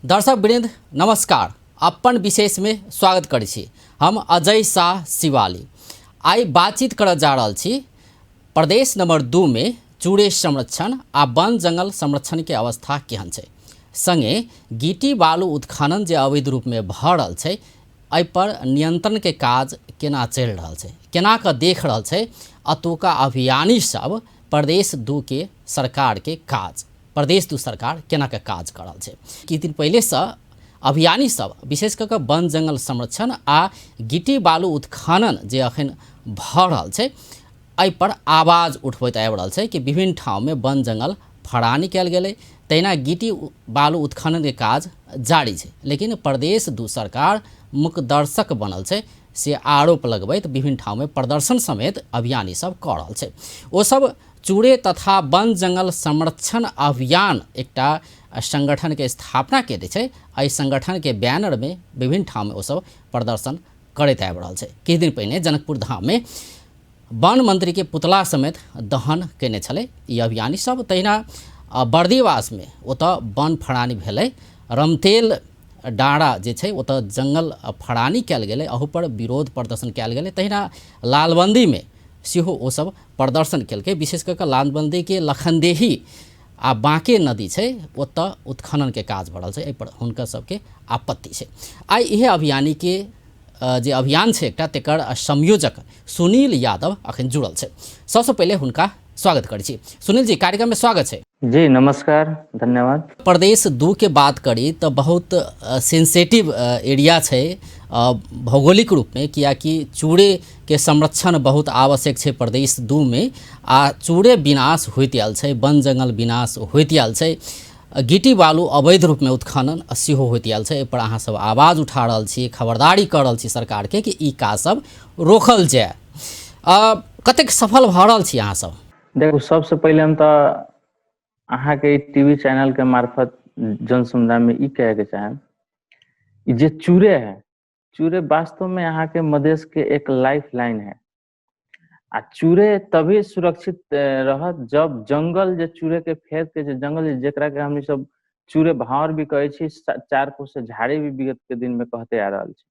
दर्शक वृंद नमस्कार। अपन विशेष में स्वागत करै छी। हम अजय शाह शिवाली आई बातचीत कर जा रहल छी प्रदेश नंबर 2 में चूड़े संरक्षण आ वन जंगल संरक्षण के अवस्था केहन छै, संगे गिट्टी बालू उत्खनन जे अवैध रूप में भऽ रहल छै एहि पर नियंत्रण के काज केना चलि रहल छै, केना कऽ देख रहल छै अतुका अभियानी सब प्रदेश 2 के सरकार के काज, प्रदेश 2 सरकार केना के काज कर रहल छै। किछु दिन पहले से अभियानी सब विशेष कऽ वन जंगल संरक्षण आ गिट्टी बालू उत्खनन जे अखन भऽ रहल छै एहि पर आवाज उठबैत आबि रहल छै कि विभिन्न ठाव में वन जंगल फड़ानी कयल गेलै, तहिना गिट्टी बालू उत्खनन के काज जारी छै। लेकिन प्रदेश 2 सरकार मुख्य दर्शक बनल छै से आरोप लगबैत विभिन्न ठाव में प्रदर्शन समेत अभियानी सब कऽ रहल छै। ओ सब चूड़े तथा वन जंगल संरक्षण अभियान एकटा संगठन के स्थापना केने छै। एहि संगठन के बैनर में विभिन्न ठाव में ओ सब प्रदर्शन करैत आबि रहल छै। किछु दिन पहिने जनकपुर धाम में वन मंत्री के पुतला समेत दहन केने छलै ई अभियानी सब। तहिना बर्दीवास में ओतऽ वन फड़ानी भेलै, रमतेल डाँड़ा जे छै ओतऽ जंगल फड़ानी कयल गेलै, अहू पर विरोध प्रदर्शन कयल गेलै। तहिना लालबंदी में सेहो ओ सब प्रदर्शन केलकै, विशेष कऽ कऽ लालबंदी के लखनदेही आ बाँके नदी छै ओतऽ उत्खनन के काज भऽ रहल छै, एहि पर हुनकर सबके आपत्ति छै। आइ इहे अभियानी के जे अभियान छै एकटा तेकर संयोजक सुनील यादव अखन जुड़ल छै। सबसे पहले हुनका स्वागत करै छी। सुनील जी, कार्यक्रम में स्वागत छै। जी नमस्कार, धन्यवाद। प्रदेश 2 के बात करी तो बहुत सेंसिटिव एरिया छै भौगोलिक रूप में, कियाकि चूड़े के संरक्षण बहुत आवश्यक छै प्रदेश 2 में। आ चूड़े विनाश होइत आयल छै, वन जंगल विनाश होइत आयल छै, गिट्टी बालू अवैध रूप में उत्खनन सेहो होइत आयल छै। एहि पर अहाँ सब आवाज उठा रहल छी, खबरदारी कर रहल छी सरकार के कि ई काज सब रोकल जाए। कतेक सफल भऽ रहल छी अहाँ सब? देखो, सबसे पहले हम तो अहाँ के टीवी चैनल के मार्फत जन समुदाय में ई कहे के चाहें, जे चूड़े है, चूड़े वास्तव में अहाँ के मधेश के एक लाइफ लाइन है। आ चूड़े तभी सुरक्षित रहत जब जंगल जे चूड़े के फेंक के जे जंगल जेकरा के हमनी सब चूड़े भावर भी कहे छी, 4 कोस से झाड़ी भी विगत के दिन में कहते आ रहल छी।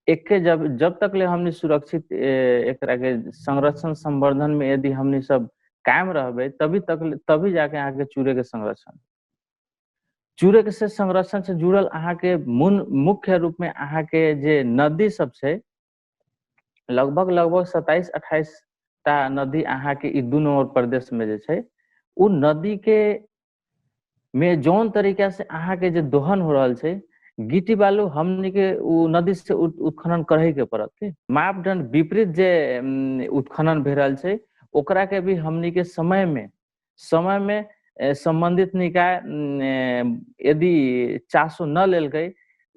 एके जब तक ले हमनी सुरक्षित एकरा के संरक्षण संवर्धन में यदि हमनी सब कायम रहबे तभी जाके अहाँ के चूड़े के संरक्षण, चूड़े के से संरक्षण से जुड़ल अहाँ के मुख्य रूप में अहाँ के जे नदी सब छै, लगभग 27-28 टा नदी अहाँ के 2 नंबर प्रदेश में जे छै, उ नदी के में जौन तरीका से अहाँ के जे दोहन हो रहल छै, गिट्टी बालू हमनी के उ नदी से उत्खनन करे के पड़त। मापदंड विपरीत जे उत्खनन भे रहल छै, ओकरा के भी हमनी के समय में संबंधित निकाय यदि चासो न लेल गई,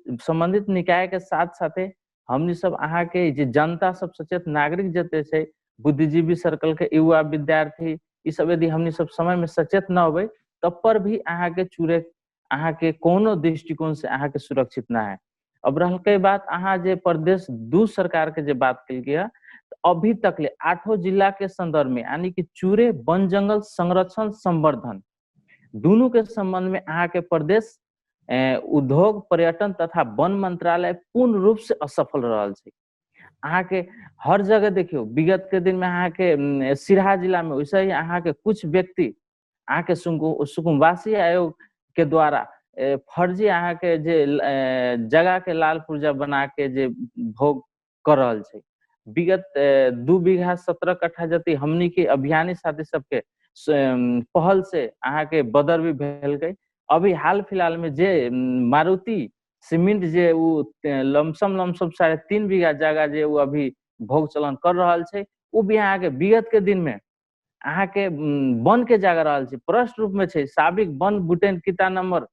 संबंधित निकाय के साथ साथे हमनी सब अहाँ के जे जनता सब सचेत नागरिक जते छै, बुद्धिजीवी सर्कल के युवा विद्यार्थी, ई सब यदि हमनी सब समय में सचेत न होबे तब पर भी अहाँ के चूड़े अहाँ के कोनो दृष्टिकोण से अहाँ के सुरक्षित ना है। अब रहल कई बात अहाँ जे प्रदेश 2 सरकार के जे बात कल गया, अभी तक ले 8 जिला के संदर्भ में यानी कि चूड़े वन जंगल संरक्षण संवर्धन दोनों के संबंध में अहाँ के प्रदेश उद्योग पर्यटन तथा वन मंत्रालय पूर्ण रूप से असफल रहल छै। अहाँ के हर जगह देखियो, विगत के दिन में अहाँ के सिरहा जिला में वैसे ही अहाँ के कुछ व्यक्ति अहाँ के सुकुम्बासी आयोग के द्वारा फर्जी अहाँ के जे जगह के लाल पुर्जा बना के जे भोग कर रहल छै। विगत 2 बीघा 17 कट्ठा जति हमनी के अभियानी साथी सबके पहल से अहाँ के बदर भी भेल गई। अभी हाल फिलहाल में जे मारुति सीमेंट जे उ लमसम 3.5 बीघा जगह जे उ अभी भोग चलन कर रहल छै, उ भी अहाँ के विगत के दिन में अहाँ के वन के जगह रहल छै, प्रश्न रूप में छै साबिक वन बुटेन किता नंबर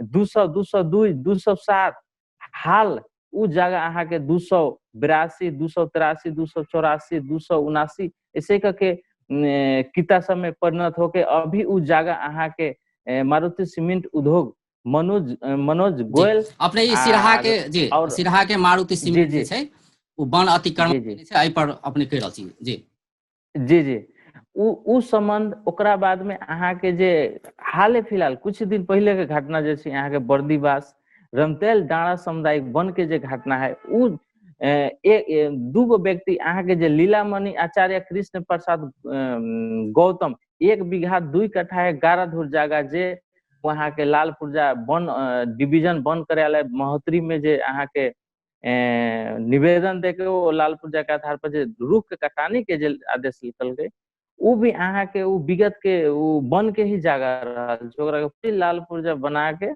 200, 202, 207 हाल उ जगह अहाँ के 282, 283, 284, 279 ऐसे करके किता सब में परिणत होके अभी उ जगह अहाँ के मारुति सीमेंट उद्योग मनोज गोयल अपने ई सिरहा के जी और सिरहा के मारुति सीमेंट जे छै उ वन अतिक्रमण जी जी छै, एहि पर अपने कह रहल छी। जी जी जी उ संबंध ओकरा बाद में अहाँ के जे हाले फिलहाल कुछ दिन पहले के घटना जे छै अहाँ के बर्दीवास रमतेल डाँड़ा सामुदायिक वन के जे घटना है उ दूगो व्यक्ति अहाँ के जे लीलामणि आचार्य कृष्ण प्रसाद गौतम 1 बीघा 2 कट्ठा 11 धुर जगह जे वहाँ के लाल पुर्जा वन डिवीजन वन कार्यालय महोत्तरी में जे अहाँ के निवेदन देके वो लाल पुर्जा के आधार पर जे रुख के कटानी के जे आदेश निकलकै उ भी अहाँ के उ विगत के उ वन के ही जगह रहल छै ओकरा के फिर लाल पुर्जा बना के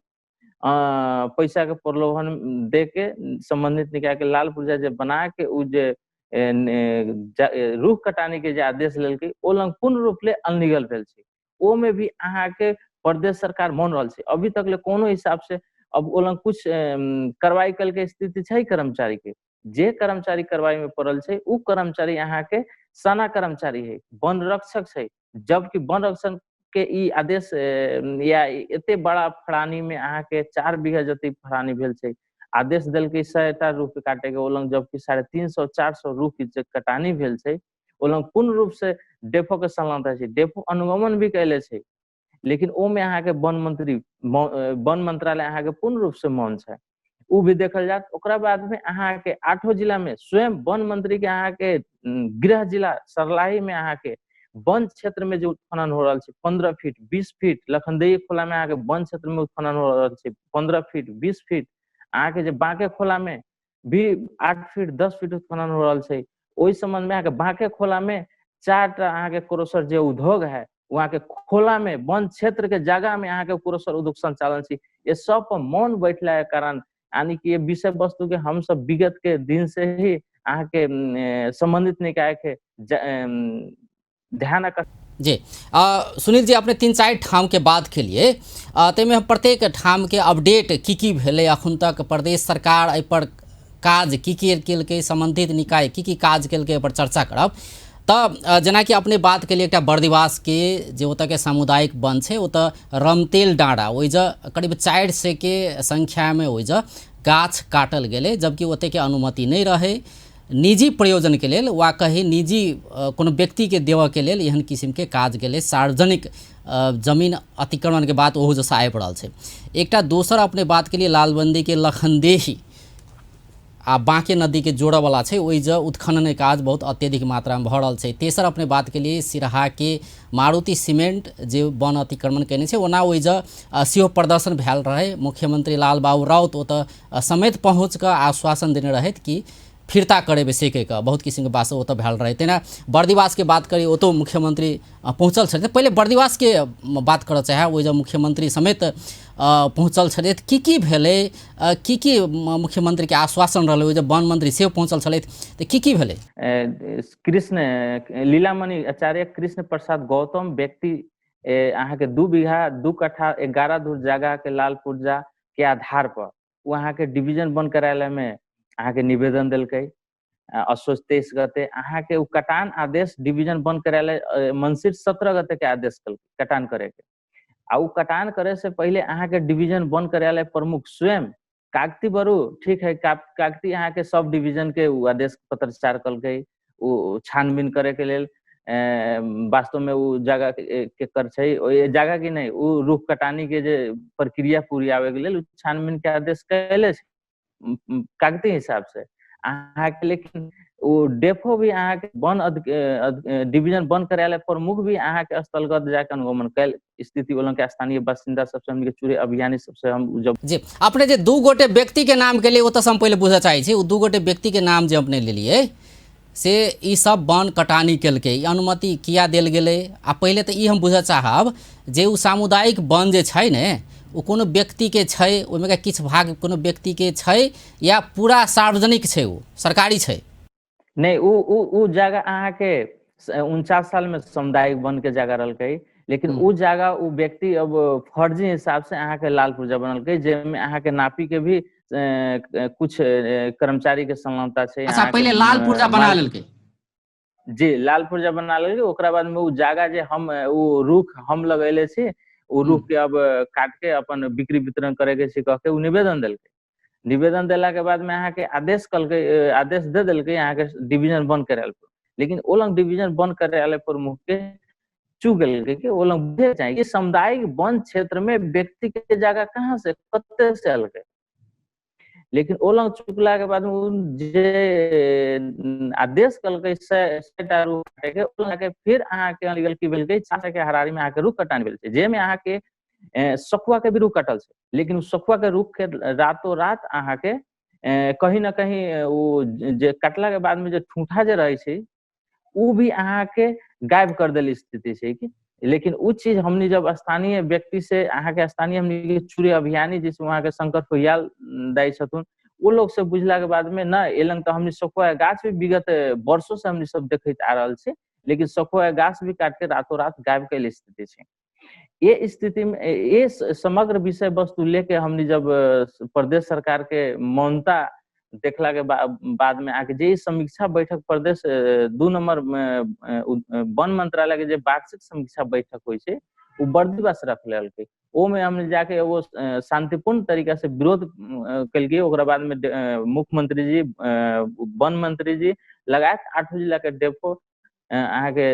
पैसा के प्रलोभन दे के संबंधित निकाय के लाल पुर्जा जे बना के उ जे रुख कटानी के जे आदेश लेलकै ओ लंग पूर्ण रूप ले अनलीगल भेल छै ओ में भी अहाँ के प्रदेश सरकार मान रहल छै अभी तक ले कोनो हिसाब से अब ओ लंग कुछ कार्रवाई कल के स्थिति छै कर्मचारी के जे कर्मचारी कार्रवाई में पड़ल छै उ कर्मचारी अहाँ के सेना कर्मचारी है वन रक्षक छै जबकि वन रक्षक के ई आदेश या एते बड़ा फड़ानी में अहाँ के 4 बीघा जति फड़ानी भेल छै आदेश देलकै 100टा रुख काटे के ओ लंग जबकि 350 400 रुख जे कटानी भेल छै ओ लंग पूर्ण रूप से डेफो के संलग्नता छै डेफो अनुगमन भी कैले छै लेकिन ओ में अहाँ के वन मंत्रालय अहाँ के पूर्ण रूप से मौन छै उ भी देखल जात ओकरा बाद में अहाँ के 8 जिला में स्वयं वन मंत्री के अहाँ के गृह जिला सरलाही में अहाँ के वन क्षेत्र में जो उत्खनन हो रहा है 15 फीट 20 फीट लखनदेई खोला में अहाँ के वन क्षेत्र में उत्खनन हो रहा है 15 फीट 20 फीट अहाँ के जे बांके खोला में भी 8 फीट 10 फीट उत्खनन हो रहा है ओहि संबंध में अहाँ के बांके खोला में 4टा अहाँ के क्रोसर जे उद्योग है वहाँ के खोला में वन क्षेत्र के जगह में अहाँ के क्रोसर उद्योग संचालन छी ये सब पर मौन बैठला के कारण यानी कि ये विषय वस्तु के हम सब विगत के दिन से ही अहाँ के संबंधित निकाय के ध्यान जी सुनील जी अपने 3-4 ठाम के बात के लिए ताहिमे प्रत्येक ठाम के अपडेट की भेलै अखन तक प्रदेश सरकार एहि पर काज की केलकै संबंधित निकाय की काज केलकै पर चर्चा करब तब जेना कि अपने बात के लिए एक बर्दिवास के जे ओतऽ के सामुदायिक वन छै ओतऽ रमतेल डाँड़ा ओइजा करीब 400 के संख्या में ओइजा गाछ काटल गेलै जबकि ओते के अनुमति नहीं रहे निजी प्रयोजन के लेल वा कहीं निजी कोनो व्यक्ति के देव के लेल एहन किस्म के काज गेलै सार्वजनिक जमीन अतिक्रमण के बात ओहो जैसा आबि रहल छै एकटा दोसर अपने बात के लिए लालबंदी के लखनदेही आ बांके नदी के जोड़े वाला है ओइजा उत्खनन के काज बहुत अत्यधिक मात्रा में भ रहल छै तेसर अपने बात के लिए सिरहा के मारुति सीमेंट जे वन अतिक्रमण केने छै ओना ओइजा सेहो प्रदर्शन भेल रहे मुख्यमंत्री लाल बाबू राउत ओतऽ समेत पहुँच कऽ आश्वासन देने रहथि कि फिरता करे से के बहुत किस्म के बात सब ओतऽ भेल रहे तेना बर्दिवास के बात करी ओतो मुख्यमंत्री पहुँचल छथि पहले बर्दिवास के बात करऽ चाहे ओइजा मुख्यमंत्री समेत पहुँचल छथि की भेलै की मुख्यमंत्री के आश्वासन रहलै ओइजा वन मंत्री से पहुँचल छथि तऽ की भेलै कृष्ण लीलामणि आचार्य कृष्ण प्रसाद गौतम व्यक्ति अहाँ के 2 बीघा 2 कट्ठा 11 धुर जगह के लाल पुर्जा के आधार पर वहाँ के डिवीजन वन कार्यालय में अहाँ के निवेदन देलकै असोज 23 गते अहाँ के उ कटान आदेश डिवीजन वन कार्यालय मंसिर 17 गते के आदेश कल कटान करे के आ उ कटान करे से पहले अहाँ के डिवीजन वन कार्यालय प्रमुख स्वयं कागती बरू ठीक है कागती अहाँ के सब डिवीजन के उ आदेश पत्राचार कलकै उ छानबीन करे के लेल वास्तव में उ जगह के कर छै ओइ जगह की नहीं उ रुख कटानी के जे प्रक्रिया पूरी आवे के लेल छानबीन के आदेश कैले छै कागती हिसाब से अहाँ के लेकिन वो डेफो भी अहाँ के वन डिवीजन वन कार्यालय प्रमुख भी अहाँ के स्थलगत जाके अनुगमन कैल स्थिति वालों के स्थानीय बासिंदा सबसे हम के चूरे अभियानी सबसे हम जब जी अपने जे 2 गोटे व्यक्ति के नाम के लिए ओतऽ हम पहले बुझे चाहे छी 2 गोटे व्यक्ति के नाम जे अपने लेलिए से ई सब वन कटानी केलकै अनुमति किया देल गेलै आ पहले तऽ ई हम बुझे चाहब जे उ सामुदायिक वन जे छै ने ओ कोनो व्यक्ति के छै ओहिमे का किछु भाग कोनो व्यक्ति के छै या पूरा सार्वजनिक छै ओ सरकारी छै नहीं उ जगह अहाँ के 49 साल में सामुदायिक वन के जगह रहलकै लेकिन उ जगह उ व्यक्ति अब फर्जी हिसाब से अहाँ के लाल पुर्जा बनलकै जेमे अहाँ के नापी के भी कुछ कर्मचारी के संलग्नता छै अच्छा पहले लाल पुर्जा बना लेलकै जी लाल पुर्जा बना लेलकै ओकरा बाद में उ जगह जे हम उ रुख हम लगैले छी उ रुख के अब काट के अपन बिक्री वितरण करे के छै कह के उ निवेदन देलकै निवेदन देला के बाद में अहाँ के आदेश कलकै आदेश दे देलकै अहाँ के डिवीजन वन कार्यालय पर लेकिन ओ लंग डिवीजन वन कार्यालय प्रमुख के चूक गए कि वो लोग बुझे चाहिए कि सामुदायिक वन क्षेत्र में व्यक्ति के जगह कहाँ से कते से अलग है। लेकिन ओ लोग चुकला के बाद में जे आदेश कलकै से रुख काटे के ओ लोग के फिर अहाँ के लीगल की भेल के 4 के हरारी में आके रुख कटान भेल छै, जे में अहाँ के सखुआ के भी रुख कटल छै, लेकिन सखुआ के रुख के रातों रात अहाँ के कहीं ना कहीं वो जे कटला के बाद में जो ठूठा जे रहे छै उ भी अहाँ के गायब कर देल स्थिति छै कि। लेकिन उ चीज हमनी जब स्थानीय व्यक्ति से अहाँ के स्थानीय हमनी के चूरे अभियानी जैसे वहाँ के शंकर फुयाल दाई छथुन उ लोग से बुझला के बाद में ना एलन तो हमनी सखुआ गाछ भी विगत वर्षों से हमनी सब देखैत आ रहल छै, लेकिन सखुआ गाछ भी काट के रातों रात गायब कैल स्थिति छै। ये स्थिति में ये समग्र विषय वस्तु लेके हमनी जब प्रदेश सरकार के मौनता देखला के बाद में आके जे समीक्षा बैठक प्रदेश 2 नंबर वन मंत्रालय के जे वार्षिक समीक्षा बैठक होइ छै उ बर्दिवास रख लेलकै। ओ में हमने जाके वो शांतिपूर्ण तरीका से विरोध कल ओकरा बाद में मुख्यमंत्री जी वन मंत्री जी लगायत 8 जिला के डेपो अहाँ के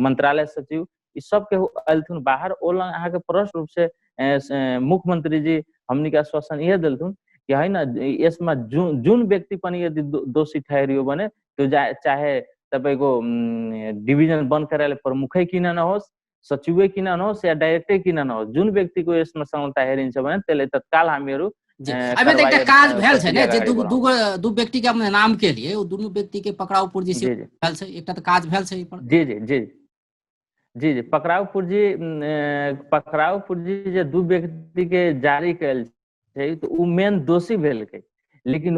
मंत्रालय सचिव ई सब के अलथुन बाहर ओ लंग अहाँ के स्पष्ट रूप से मुख्यमंत्री जी हमनी के आश्वासन ये दिलथुन कि है ना इसमें जुन व्यक्ति पनि यदि दोषी ठहरियो बने तो चाहे तपाईको डिभिजन वन कार्यालय प्रमुखै किन नहोस्, सचिवै किन नहोस् या डाइरेक्टरै किन नहोस्, जुन व्यक्तिको यसमा संलग्नता हेरिन्छ भने त्यसले तत्काल हामीहरू अबे तो एक काज भेल छै ने जे दू व्यक्ति के अपने नाम के लिए दोनों व्यक्ति के पकड़ाव पूर्जी से भेल छै, एकटा त काज भेल छै पर जी जी जी जी जी पकड़ाव पूर्जी जे दू व्यक्ति के जारी कैल छै तो उ मेन दोषी भेल के, लेकिन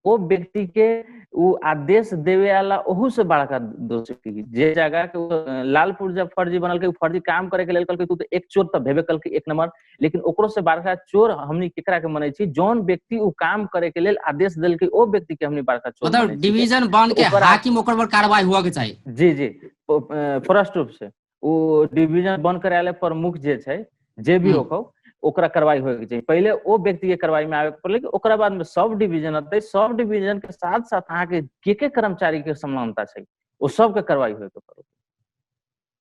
वो व्यक्ति के उ आदेश देवे वाला ओहू से बड़का दोषी जे जगह के लालपुर जब फर्जी बनल के फर्जी काम करे के लेल कल तू तो एक चोर त भेबे कल के 1 नंबर, लेकिन ओकरो से बड़का चोर हमनी केकरा के माने छी जौन व्यक्ति उ काम करे के लेल आदेश देल के ओ व्यक्ति के हमनी बड़का चोर मतलब डिवीजन वन के हाकिम ओकर पर कार्रवाई हुआ के चाहिए। जी जी स्पष्ट रूप से वो डिवीजन वन कार्यालय प्रमुख जे छै जे भी होखौ ओकरा कार्रवाई होए के चाहिए। पहले वो व्यक्ति के कार्रवाई में आवे पड़ले, ओकरा बाद में सब डिवीजन अतै, सब डिवीजन के साथ साथ अहाँ के कर्मचारी के समानता छै वो सब के कार्रवाई होए के पड़त।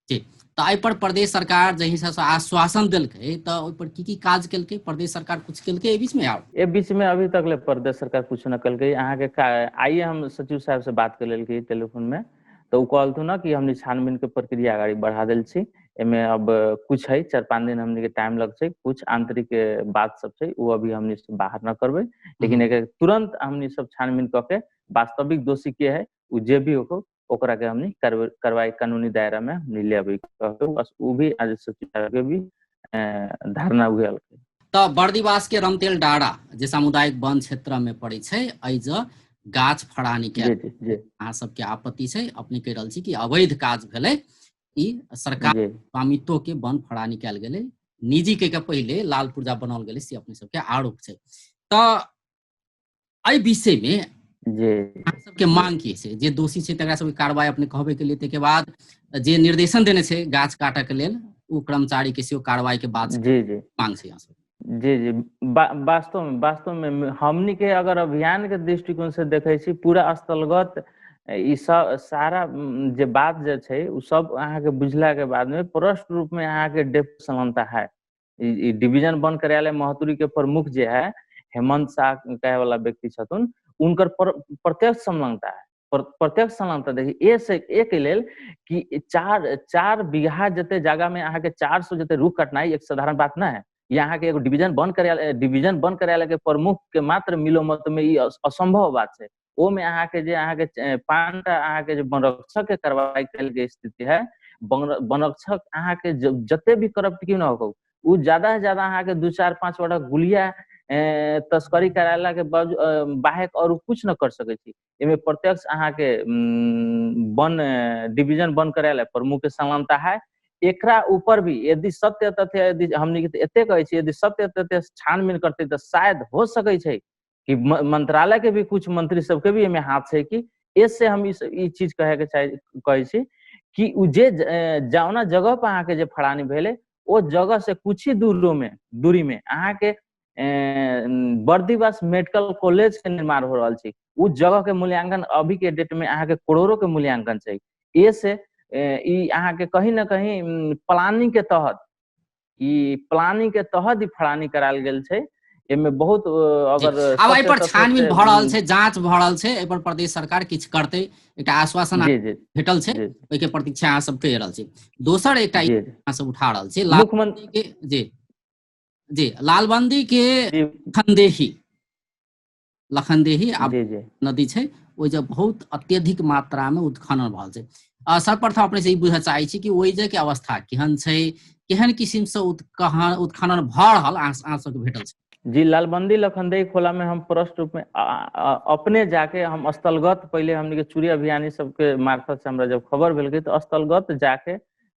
जी तो आई पर प्रदेश सरकार जही से आश्वासन देलकै तो ओइ पर की काज केलकै प्रदेश सरकार कुछ केलकै ए बीच में यार ए बीच में अभी तक ले प्रदेश सरकार कुछ न केलकै। अहाँ के आइए हम सचिव साहब से बात कर लेलकै टेलीफोन में तो उ कहलथु ना कि हमनी छानबीन के प्रक्रिया आगे बढ़ा देल छी, एमे अब कुछ है 4-5 दिन हमनी के टाइम लग छै, कुछ आंतरिक बात सब छै वो अभी हमनी से बाहर न करबै, लेकिन एक तुरंत हमनी सब छानबीन क के वास्तविक दोषी के है उ जे भी होको ओकरा के हमनी कार्रवाई कानूनी दायरा में हमनी लेबै कहके बस उ भी आज सचिव साहब के भी धारणा हुएल। तो बर्दिवास के रमतेल डाँडा जे सामुदायिक वन क्षेत्र में पड़े छै एज गाछ फड़ानी के अहाँ सबके आपत्ति छै, अपने कह रहल छी कि अवैध काज भेलै, ई सरकार स्वामित्व के वन फड़ानी कयल गेलै, निजी के पहले लाल पुर्जा बनल गेलै से अपने सबके आरोप छै। तो एहि विषय में अहाँ सबके मांग की छै जे दोषी छै तकरा सबके कार्रवाई अपने कहबे के लिए ताके बाद जे निर्देशन देने छै गाछ काटऽ के लेल उ कर्मचारी के सेहो कार्रवाई के बाद मांग छै अहाँ सब। जी जी वास्तव में हमनी के अगर अभियान के दृष्टिकोण से देखे छी पूरा स्थलगत ई सब सारा जे बात जे छै उ सब अहाँ के बुझला के बाद में स्पष्ट रूप में अहाँ के डेप्थ समानता है। ई डिवीजन वन कार्यालय महतुरी के प्रमुख जे है हेमंत शाह कहे वाला व्यक्ति छथुन उनकर प्रत्यक्ष संलग्नता है, प्रत्यक्ष संलग्नता देखिए ए से एक लेल कि 4 बीघा जते जगह में अहाँ के 400 जते रुख कटनाई एक साधारण बात ना है। यहाँ के एगो डिवीजन वन कार्यालय के प्रमुख के मात्र मिलोमत में ई असंभव बात है। ओ में अहाँ के 5 अहाँ के वनरक्षक के कार्रवाई कैल के स्थिति है, वनरक्षक अहाँ के जते भी करप्ट क्यों ना हो उ ज्यादा से ज्यादा अहाँ के 2-4-5 वाला गुलिया तस्करी कराला के बाहेक और कुछ न कर सके छी। एमे प्रत्यक्ष अहाँ के डिवीजन वन कार्यालय प्रमुख के समानता है। एकरा ऊपर भी यदि सत्य तथ्य यदि हमनी के एते कहै छी यदि सत्य तथ्य छानबीन करते तो शायद हो सकै छै कि मंत्रालय के भी कुछ मंत्री सबके भी एमे हाथ छै कि इससे हम ई चीज कहे के कहै छी कि उ जे जौना जगह पर अहाँ के जे फड़ानी भेले ओ जगह से कुछ ही दूरी में अहाँ के बर्दिवास मेडिकल कॉलेज के निर्माण हो रहल छै। उ जगह के मूल्यांकन अभी के डेट में अहाँ के करोड़ों के मूल्यांकन छै। ए से ई अहाँ के कहीं ना कहीं प्लानिंग के तहत ही फड़ानी कराल गेल छै। एमे बहुत जी अगर आब एहि सत्य पर तत्व छानबीन से भऽ रहल छै, जांच भऽ रहल छै, एहि पर प्रदेश सरकार किछु करतै, एकटा आश्वासन जी जी भेटल छै, जी ओहि के प्रतीक्षा अहाँ सब कहि रहल छी। दोसर एकटा जी जी अहाँ सब उठा रहल छी मुख्यमंत्री लालबंदी के, जी जी लालबंदी के जी लखनदेही लखनदेही आब जी जी नदी छै, ओहि जे बहुत अत्यधिक मात्रा में उत्खनन भऽ रहल छै। सर्वप्रथम अपने से ई बुझऽ चाहै छी कि ओहि जे के अवस्था केहन छै, केहन किस्म से उत्खनन भऽ रहल अहाँ सबके भेटल छै। जी लालबंदी लखनदेही खोला में हम प्रष्ट रूप में अपने जाके हम स्थलगत पहले हमने के चूड़ी अभियानी सबके मार्फत से हमरा जब खबर भेल गई तो स्थलगत जाके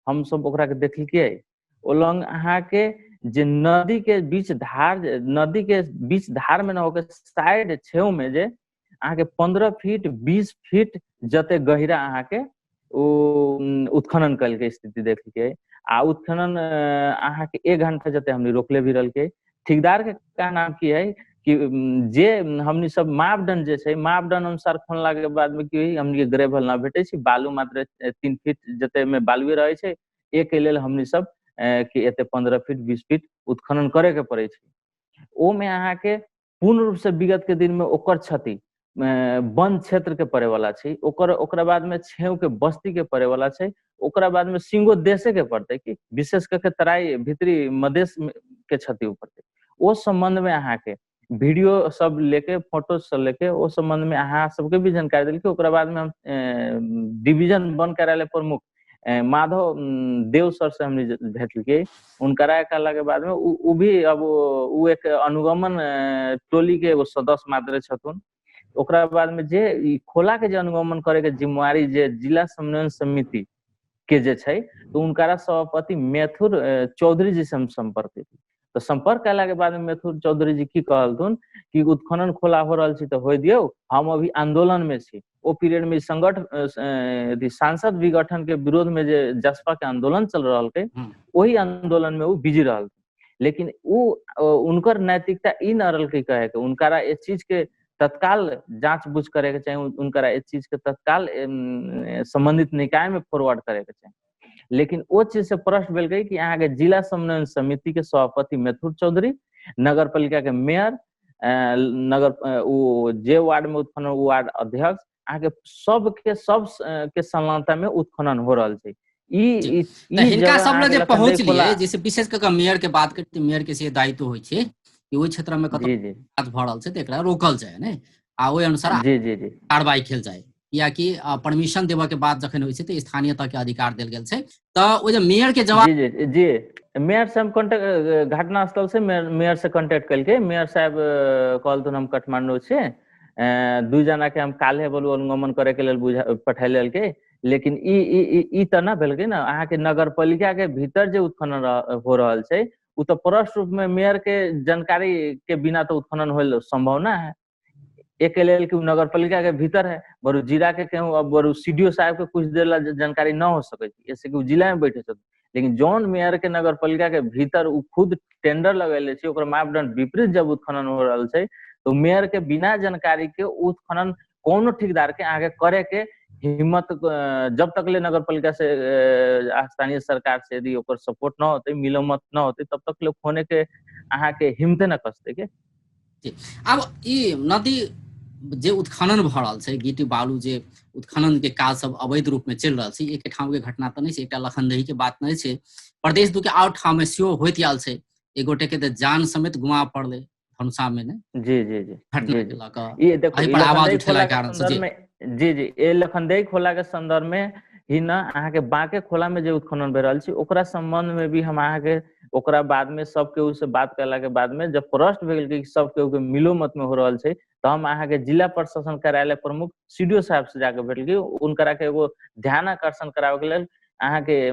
हम सब ओकरा के देखलिए। ओ लंग अहाँ के जे नदी के बीच धार में ना होके साइड छेव में जे अहाँ के 15 फीट 20 फीट जते गहिरा अहाँ के उत्खनन कल के स्थिति देखलिए। आ उत्खनन अहाँ के 1 घंटा जते हमने रोकले भी रहल के। ठेकेदार के का नाम की है कि जे हमनी सब मापदंड जे छै, मापदंड अनुसार खोलला के बाद में की हमनी के ग्रेवल ना भेटे छै, बालू मात्र 3 फीट जते में बालुए रहे छै। एक के लेल हमनी सब कि एते 15 फीट 20 फीट उत्खनन करे के पड़े छै। ओ में अहाँ के पूर्ण रूप से विगत के दिन में ओकर क्षति वन क्षेत्र के पड़े वाला छै, ओकरा बाद में छेव के बस्ती के पड़े वाला छै, ओकरा बाद में सिंगो देशे के पड़ते कि विशेष करके तराई भीतरी मधेश के क्षति पड़ते। ओ संबंध में अहाँ के वीडियो सब लेके फोटो सब लेके ओ संबंध में अहाँ सबके भी जानकारी दिल के। ओकरा बाद में हम डिवीजन वन कार्यालय प्रमुख माधव देव सर से हमने भेटलिए। उनकरा कहला के बाद में उ भी अब उ एक अनुगमन टोली के एगो सदस्य मात्र छथुन। ओकरा बाद में जे ई खोला के जे अनुगमन करे के जिम्मेवारी जे जिला समन्वय समिति के जे छै, तो उनकरा सभापति मैथुर चौधरी जी से हम संपर्क केलिए। तो संपर्क कैला के बाद में मैथुर चौधरी जी की कहलथुन कि उत्खनन खोला हो रहल छी तो होय दियो, हम अभी आंदोलन में छी। ओ पीरियड में सांसद विघटन के विरोध में जे जसपा के आंदोलन चल रहल के, वही आंदोलन में वो बिजी रहल। लेकिन उनकर नैतिकता ई न रहल के कहे के उनकरा इस चीज के तत्काल जांच बुझ करे के चाहिए, उनकरा इस चीज के तत्काल संबंधित निकाय में फॉरवर्ड करे के चाहिए। लेकिन वो चीज से प्रश्न भेल गई कि यहाँ के जिला समन्वय समिति के सभापति मैथुर चौधरी, नगर पालिका के मेयर, वो जे वार्ड में उत्खनन वो वार्ड अध्यक्ष, अहाँ के सब के संलग्नता में उत्खनन हो रहल छै। हिनका सब लग जे पहुंचलिए, जैसे विशेष करके मेयर के बात करते, मेयर के से दायित्व होइ छै कि ओहि क्षेत्र में कतौ काज भ रहल छै त एकरा रोकल जाय ने, आ ओहि अनुसार कार्रवाई कैल जाय, या कि परमिशन देबऽ के बाद जखन होइ छै त स्थानीय तक के अधिकार देल गेल छै। त ओ जे मेयर के जवाब जी मेयर से हम कांटेक्ट घटना स्थल से मेयर से कांटेक्ट कल मेयर साहब कहलथुन हम काठमांडू से 2 जना के हम काल्हे बोलू अनुगमन करे के लेल पठैले के। लेकिन ई त ना भेल के ना, अहाँ के नगर पालिका के भीतर जे उत्खनन हो रहल छै उ तो प्रष्ट रूप में मेयर के जानकारी के बिना तो उत्खनन होल संभव ना है। एक के लेल कि नगर पालिका के भीतर है, बरु जिला के केहू अब बरु सीडीओ साहब के कुछ देर ला जानकारी न हो सके, ऐसे कि जिला में बैठे छथिन। लेकिन जौन मेयर के नगर पालिका के भीतर उ खुद टेंडर लगेले छै, ओकर मापदंड विपरीत जब उत्खनन हो रहल छै तो मेयर के बिना जानकारी के उत्खनन कोनो ठेकेदार के आगे करे के हिम्मत जब तक ले नगर पालिका से स्थानीय सरकार से यदि ओकर सपोर्ट न होते, मिलोमत न होते, तब तक ले होने के अहाँ के हिम्मते न कसते के। अब ई नदी जे उत्खनन भ रहल छै, गिट्टी बालू जे उत्खनन के काज सब अवैध रूप में चल रहल छै, एक ठाम के घटना त नहीं छै, एकटा लखनदेही के बात नहीं छै, प्रदेश दू के और ठाम में सेहो होइत आयल छै। एक गोटे के त जान समेत गुमा पड़ले धनुषा में ने। जी जी जी घटना जी के लक ये देखो एहि पर आवाज उठेला के कारण से जी ये लखनदेही खोला के संदर्भ में ही ना अहाँ के बांके खोला में जे उत्खनन भे रहल छै ओकरा संबंध में भी हम अहाँ के ओकरा बाद में सब केहू से बात करला के बाद में जब प्रश्न भेल कि सब केहू के मिलो मत में हो रहल छै, तो हम अहाँ के जिला प्रशासन कार्यालय प्रमुख सीडीओ साहब से जाके भेटलिए। उनकरा के एगो ध्यान आकर्षण करावे के लेल अहाँ के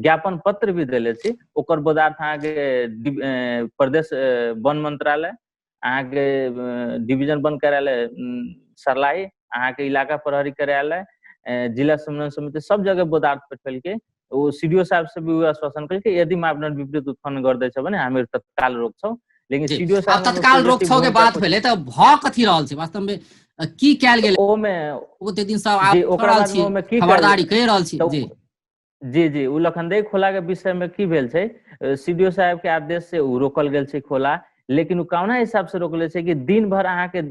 ज्ञापन पत्र भी देले छी। ओकर पदार्थ अहाँ के प्रदेश वन मंत्रालय, अहाँ के डिवीजन वन कार्यालय सरलाही, अहाँ के इलाका प्रहरी कार्यालय, जिला समन्वय समिति सब जगह पदार्थ पठेल के वो सीडीओ साहब से भी आश्वासन कल के यदि मापदंड विपरीत उत्पन्न कर दे छै भने हामी तत्काल रोक्छौ। लेकिन सीडीओ साहब तत्काल रोकथाम के बात भेले त भ कथि रहल छै वास्तव में की कयल गेल ओमे ओते दिन सब जी आप ओकरा रहल बाद में छी, ओमे की खबरदारी कहि रहल छी तो जी। जी जी उ लखनदेई खोला के विषय में की भेल छै, सीडीओ साहब के आदेश से उ रोकल गेल छै खोला, लेकिन उ कौना हिसाब से रोकले छै कि दिन भर अहाँ के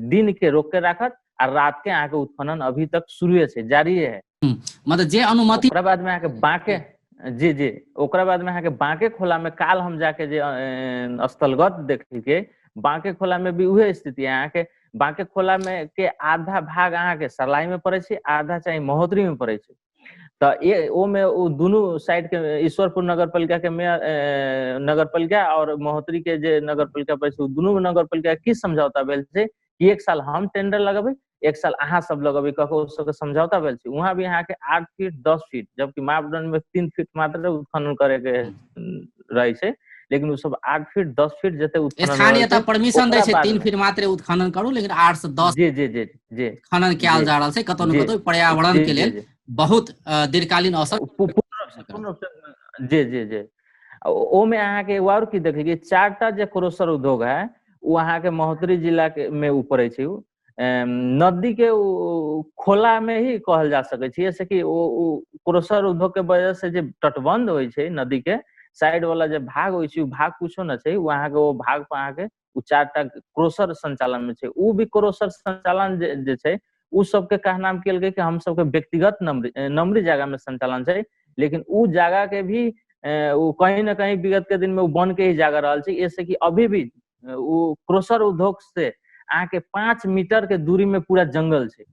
दिन के रोक के राखत आ रात के अहाँ के उत्खनन अभी तक शुरुए छै, जारी है। मतलब जे अनुमति ओकरा बाद में अहाँ के बांके जी जी ओकरा बाद में अहाँ के बांके खोला में काल हम जाके जे स्थलगत देखी के बांके खोला में भी उहे स्थिति है। अहाँ के बांके खोला में के आधा भाग अहाँ के सरलाई में पड़े छै, आधा चाहे महोत्तरी में पड़े छै। तो ये ओ में उ दुनू साइड के ईश्वरपुर नगर पालिका के मेयर नगर पालिका और महोत्तरी के जे नगर पालिका पड़े छै, दुनू नगर पालिका की समझौता भेल छै कि एक साल हम टेंडर लगेबै, एक साल अहाँ सब लगेबै कह के सबके समझौता भेल छै। वहाँ भी अहाँ के 8 फीट 10 फीट, जबकि मापदंड में 3 फीट मात्र उत्खनन करे के रहे छै, लेकिन उ सब 8 फीट 10 फीट जते उत्खनन स्थानीय रहल तऽ छै। परमिशन दै ओकरा छै बाद 3 में फीट मात्र उत्खनन करू, लेकिन 8 से 10 जी जी जी जी खनन जी कयल जा रहल छै, कतौ ने जी कतौ पर्यावरण जी के जी लेल जी बहुत दीर्घकालीन असर पूर्ण रूप से जी जी जी ओ में अहाँ के एगो और की देखिए कि 4टा जे क्रोसर उद्योग है वो अहाँ के महोत्तरी जिला के में ऊपर छै। नदी के खोला में ही कहल जा सकै छै, जैसे कि ओ क्रोसर उद्योग के वजह से जे तटबंध होइ छै नदी के साइड वाला जे भाग होइ छै, उ भाग कुछो न छै, उ अहाँ के ओ भाग पर अहाँ के उ 4टा क्रोसर संचालन में छै। उ भी क्रोसर संचालन जे छै उ सबके कहनाम कियल गई कि हम सबके व्यक्तिगत नमरी जगह में संचालन छै, लेकिन उ जगह के भी उ कहीं न कहीं विगत के दिन में उ बन के ही जागा रहल छै। ऐसे कि अभी भी उ क्रोसर उद्योग से अहाँ के 5 मीटर के दूरी में पूरा जंगल छै,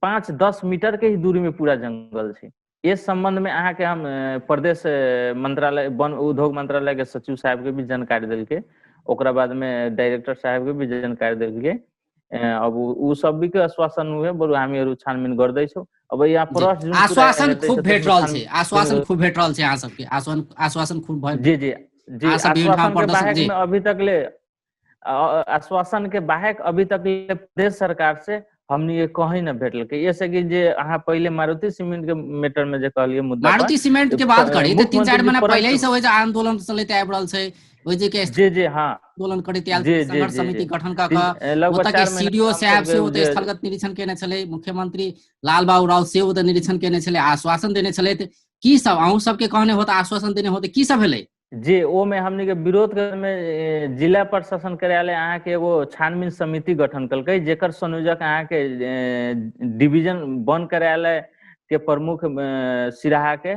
5-10 मीटर के ही दूरी में पूरा जंगल छै। इस संबंध में अहाँ के हम प्रदेश मंत्रालय वन उद्योग मंत्रालय के सचिव साहब के भी जानकारी देलके, ओकरा बाद में डायरेक्टर साहब के भी जानकारी देलके। अब उ सब भी के आश्वासन हुए बरु हामीहरु छानबीन गर्दै छौ। अब यहाँ जी प्रश्न जुन कुरा आश्वासन हेतै खूब से भेट त्यसमा रहल छै, आश्वासन छानबीन खूब भेट रहल छै अहाँ सबके, आश्वासन खूब जी जी जी अहाँ सब विभिन्न ठाम आश्वासन के प्रदर्शन बाहेक जी में अभी तक ले आश्वासन के बाहेक अभी तक ले प्रदेश सरकार से हमनी ये कहीं न भेटल के। ऐसे कि जे अहाँ पहले मारुति सीमेंट के मैटर में जे कहलिए मुद्दा पर मारुति सीमेंट के बात करी तऽ मुख्यमंत्री 3-4 जी महीना पहले ही प्रश्न से होइ जे आंदोलन चलैत आबि रहल छै, ओहि जे के जी जी हाँ आंदोलन करैत आयल जी जी संघर्ष जी जी समिति गठन कऽ कऽ लगभग ओतऽ के 4 महीना सीडीओ हम साहब से सबके ओतऽ जे स्थलगत निरीक्षण केने छलै, मुख्यमंत्री लाल बाबू राउत से ओतऽ निरीक्षण केने छलै, आश्वासन देने छलै। की सब अहूँ सबके कहने होता, आश्वासन देने होते, की सब भेलै? जी ओ में हमनी के विरोध में जिला प्रशासन कार्यालय अहाँ के एगो छानबीन समिति गठन कलकै, जेकर संयोजक अहाँ के डिवीजन वन कार्यालय के प्रमुख सिराहा के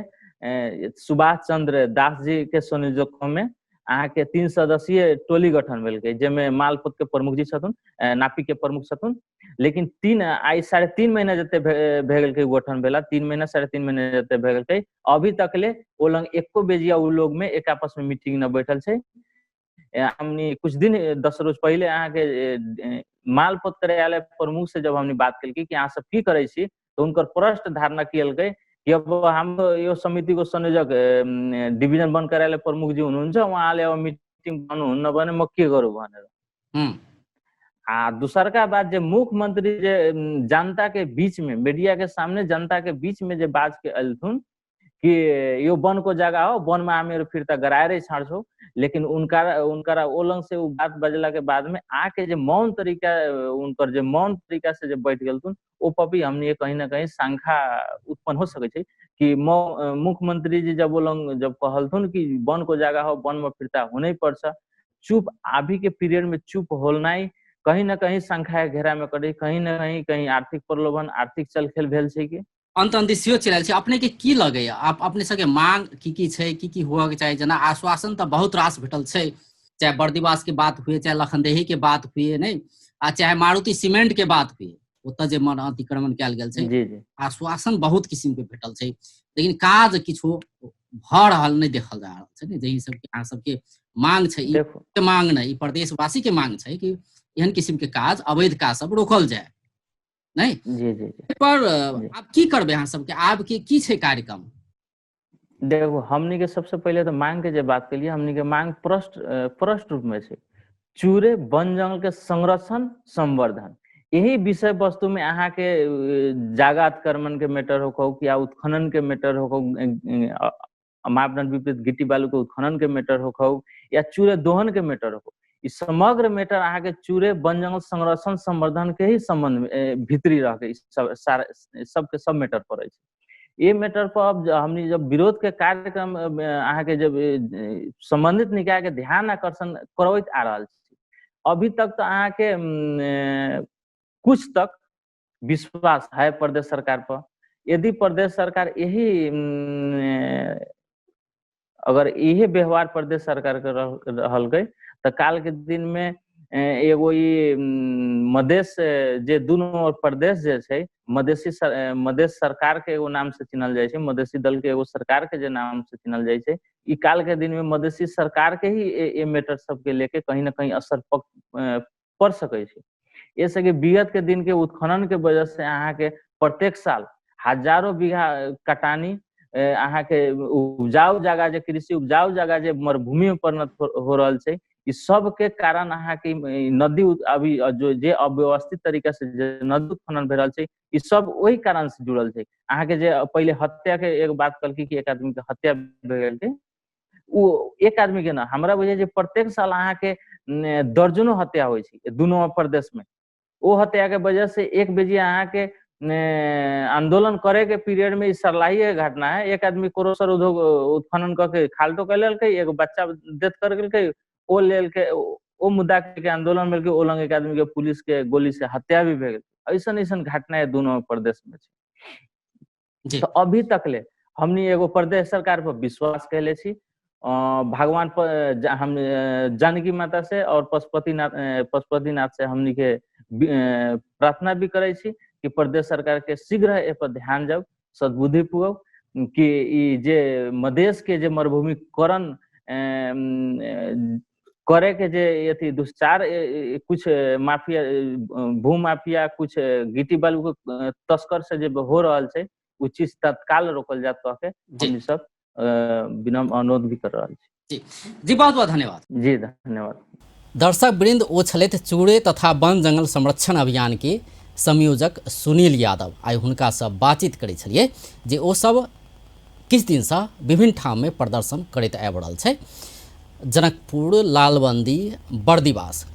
सुभाष चंद्र दास जी के संयोजक में अहाँ के 3 सदस्यीय टोली गठन भेल के, जेमे मालपोत के प्रमुख जी छथुन, नापी के प्रमुख छथुन। लेकिन 3.5 महीना जते भे गेल के गठन भेला, 3 महीना 3.5 महीना जते भे गेल के, अभी तक ले ओ लंग एको बेजिया उ लोग में एक आपस में मीटिंग न बैठल छै। हमनी कुछ दिन 10 रोज पहले अहाँ के मालपोत कार्यालय प्रमुख से जब हमनी बात कल कि अहाँ सब की करे छी, तो उनकर प्रश्न धारणा कियल गई कि अब हम यो समिति को संयोजक डिवीजन वन कार्यालय प्रमुख जी हुनुहुन्छ, उहाँले अब मिटिङ भन्नुहुन्न भने म के गरौँ भनेर। आ दूसरका बात जे मुख्यमंत्री जे जनता के बीच में, मीडिया के सामने जनता के बीच में जे बात के अल्थुन कि यो वन को जगह हो, वन में हामीहरु फिर्ता गराएरै छाड्छौ, लेकिन उनका ओलंग से उ बात बजला के बाद में आके जे मौन तरीका उनकर जे मौन तरीका से जे बैठ गेलथुन, ओ पपी हमनी कहीं न कहीं शंका उत्पन्न हो सकै छै कि मुख्यमंत्री जी जब ओलंग जब कहलथुन कि वन को जगह हो, वन में फिर्ता होनै पर्छ, चुप अभी के पीरियड में चुप होलनाइ कहीं न कहीं शंका के घेरा में करी, कहीं न कहीं आर्थिक प्रलोभन, आर्थिक चलखेल भेल छै कि अंत दिशियो चलि छै। अपने के की लगैया, आप अपने सबके मांग की छै, की हुआ के चाही? जेना आश्वासन तऽ बहुत रास भेटल छै, चाहे बर्दिवास के बात हुए, चाहे लखनदेही के बात हुए, नहीं आ चाहे मारुति सीमेंट के बात हुए, ओतऽ जे मन अतिक्रमण कयल गेल छै, जी जी आश्वासन बहुत किस्म के भेटल छै, लेकिन काज किछो भऽ रहल नहीं देखल जा रहल छै। जहि सबके अहाँ सबके मांग छै, ई देखो के मांग नहीं, ई प्रदेशवासी के मांग छै कि एहन किस्म के काज, अवैध काज सब रोकल जाए, नहीं जी जी जी पर जी आब की करबै अहाँ सबके, आब के की छै कार्यक्रम? देखो हमनी के सबसे पहले तो मांग के जे बात के लिए हमनी के मांग प्रष्ट रूप में छै, चूरे वन जंगल के संरक्षण संवर्धन। यही विषय वस्तु में अहाँ के जागा अतिक्रमण के मैटर हो या उत्खनन के मैटर हो, मापदंड विपरीत गिट्टी बालू के उत्खनन के मैटर हो या चूरे दोहन के मैटर हो, ई समग्र मैटर अहाँ के चूरे वन जंगल संरक्षण संवर्धन के ही संबंध में भीतरी रह के सबके सब मैटर पड़े छै। ये मैटर पर अब हमनी जब विरोध के कार्यक्रम अहाँ के जब संबंधित निकाय के ध्यान आकर्षण करबैत आ रहल छी, अभी तक तो अहाँ के कुछ तक विश्वास है प्रदेश सरकार पर। यदि प्रदेश सरकार यही अगर यही व्यवहार प्रदेश सरकार के रहल गई तो काल के दिन में एगो ई मधेश जे दोनों प्रदेश जे छै, मधेश सरकार के एगो नाम से चिन्हल जाय छै, मधेसी दल के एगो सरकार के जे नाम से चिन्हल जाय छै, ई काल के दिन में मधेसी सरकार के ही ये मैटर सब के लेके कहीं ना कहीं असर पड़ सके छै। ये से कि विगत के दिन के उत्खनन के वजह से अहाँ के प्रत्येक साल हजारों बीघा कटानी, अहाँ के उपजाऊ जगह जे कृषि उपजाऊ जगह जे मरुभूमि में परिणत हो रहल छै, इस सब के कारण अहाँ के नदी अभी जो जे अव्यवस्थित तरीका से जे नदी उत्खनन भे रहल छै, ई सब वही कारण से जुड़ल छै। अहाँ के जे पहले हत्या के एक बात कल कि एक आदमी के हत्या भे गेल छै, वो एक आदमी के ना, हमरा बुझे जे प्रत्येक साल अहाँ के दर्जनों हत्या होइ छै दोनों प्रदेश में। वो हत्या के वजह से एक बेजी अहाँ के आंदोलन करे के पीरियड में सरलाही घटना है। एक आदमी क्रोसर उद्योग उत्खनन करके खाल्टो कर लेल, एगो बच्चा डेथ कर गेल, ओ लेल के ओ मुद्दा के आंदोलन मिल के ओ लंग एक आदमी के पुलिस के गोली से हत्या भी भे गेल। ऐसन ऐसन घटना है दोनों प्रदेश में छै। तो अभी तक ले हमनी एगो प्रदेश सरकार पर विश्वास कैले छी, भगवान पर हम जानकी माता से और पशुपतिनाथ से हमनी के प्रार्थना भी करे छी कि प्रदेश सरकार के शीघ्र ए पर ध्यान जाओ, सद्बुद्धि पूर्वक कि ई जे मधेश के जे मरुभूमिकरण करे के जे अथी दुष्चार कुछ माफिया भू माफिया कुछ गिट्टी बालू के तस्कर से जे हो रहल छै, उ चीज तत्काल रोकल जात कह के हम सब विनम्र अनुरोध भी कर रहल छी। जी बहुत बहुत धन्यवाद। जी धन्यवाद। दर्शक वृंद, ओ छलथि चूड़े तथा वन जंगल संरक्षण अभियान के संयोजक सुनील यादव। आइ हुनका से बातचीत करै छलिए जे ओ सब किछु दिन से विभिन्न ठाम में प्रदर्शन करैत आबि रहल छै। जनकपुर, लालबंदी, बर्दिवास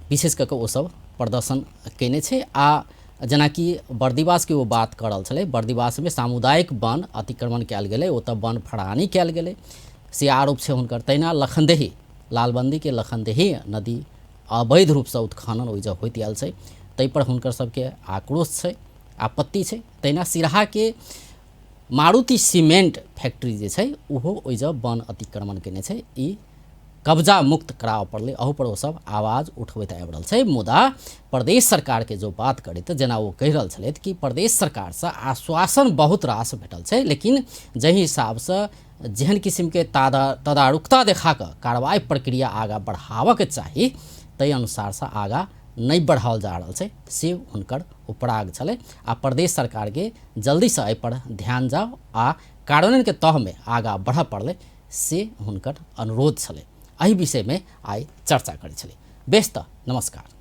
विशेष कऽ ओ सब प्रदर्शन केने छै। आ जेनाकि बर्दिवास के वो बात कर रहल छलै, बर्दिवास में सामुदायिक वन अतिक्रमण कयल गेलै, ओतऽ वन फड़हानी कयल गेलै से आरोप छै हुनकर। तहिना लखनदेही, लालबंदी के लखनदेही नदी अवैध रूप से उत्खनन ओइजा होइत आयल छै, तै पर हुनकर सबके आक्रोश छै, आपत्ति छै। तहिना सिराहा के मारुति सीमेंट फैक्ट्री जे छै ओहो ओइजा वन अतिक्रमण केने छै, ई कब्जा मुक्त कराव पड़लै, अहू पर वो सब आवाज उठबैत आबि रहल छै। मुदा प्रदेश सरकार के जो बात करै तऽ जेना वो कहि रहल छलथि कि प्रदेश सरकार से आश्वासन बहुत रास भेटल छै, लेकिन जहि हिसाब से जेहन किस्म के तदारुकता देखा कऽ कार्रवाई प्रक्रिया आगाँ बढ़ावऽ के चाही, ताहि अनुसार से आगाँ नहीं बढ़ाओल जा रहल छै, से हुनकर उपराग छलै। आ प्रदेश सरकार के जल्दी से एहि पर ध्यान जाओ आ कानून के तह में आगाँ बढ़ऽ पड़लै, से हुनकर अनुरोध छलै। एहि विषय में आइ चर्चा करै छलै। बेस तऽ नमस्कार।